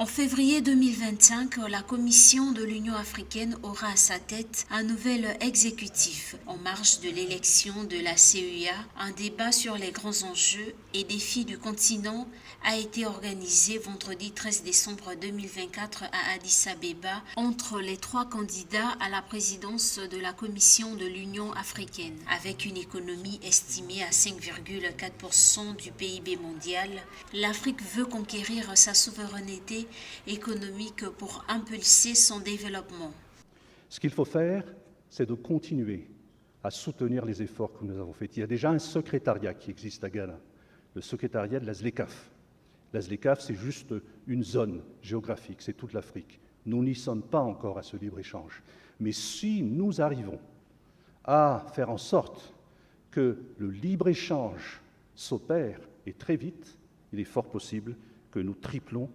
En février 2025, la Commission de l'Union africaine aura à sa tête un nouvel exécutif. En marge de l'élection de la CEA, un débat sur les grands enjeux et défis du continent a été organisé vendredi 13 décembre 2024 à Addis Abeba entre les trois candidats à la présidence de la Commission de l'Union africaine. Avec une économie estimée à 5,4% du PIB mondial, l'Afrique veut conquérir sa souveraineté économique pour impulser son développement. Ce qu'il faut faire, c'est de continuer à soutenir les efforts que nous avons faits. Il y a déjà un secrétariat qui existe à Ghana, le secrétariat de la ZLECAf. La ZLECAf, c'est juste une zone géographique, c'est toute l'Afrique. Nous n'y sommes pas encore à ce libre-échange. Mais si nous arrivons à faire en sorte que le libre-échange s'opère, et très vite, il est fort possible que nous triplons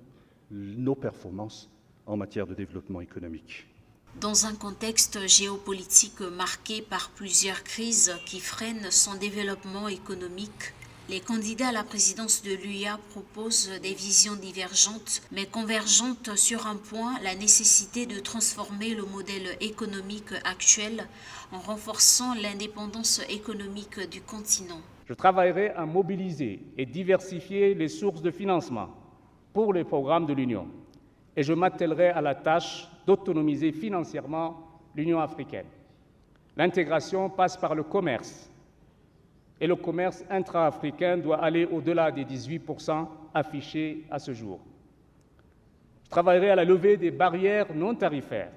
nos performances en matière de développement économique. Dans un contexte géopolitique marqué par plusieurs crises qui freinent son développement économique, les candidats à la présidence de l'UA proposent des visions divergentes mais convergentes sur un point, la nécessité de transformer le modèle économique actuel en renforçant l'indépendance économique du continent. Je travaillerai à mobiliser et diversifier les sources de financement pour les programmes de l'Union et je m'attellerai à la tâche d'autonomiser financièrement l'Union africaine. L'intégration passe par le commerce et le commerce intra-africain doit aller au-delà des 18% affichés à ce jour. Je travaillerai à la levée des barrières non tarifaires.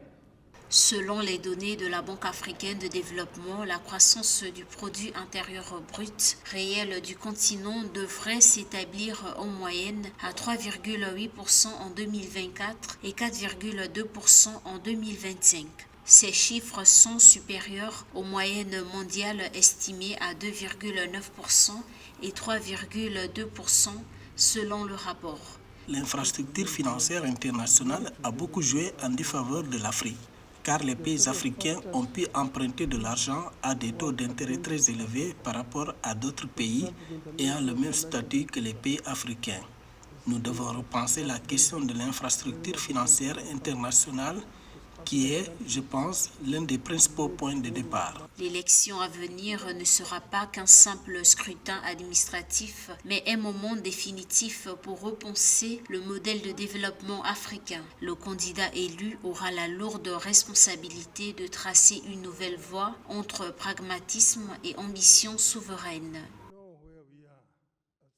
Selon les données de la Banque africaine de développement, la croissance du produit intérieur brut réel du continent devrait s'établir en moyenne à 3,8% en 2024 et 4,2% en 2025. Ces chiffres sont supérieurs aux moyennes mondiales estimées à 2,9% et 3,2% selon le rapport. L'infrastructure financière internationale a beaucoup joué en défaveur de l'Afrique, car les pays africains ont pu emprunter de l'argent à des taux d'intérêt très élevés par rapport à d'autres pays ayant le même statut que les pays africains. Nous devons repenser la question de l'infrastructure financière internationale qui est, je pense, l'un des principaux points de départ. L'élection à venir ne sera pas qu'un simple scrutin administratif, mais un moment définitif pour repenser le modèle de développement africain. Le candidat élu aura la lourde responsabilité de tracer une nouvelle voie entre pragmatisme et ambition souveraine.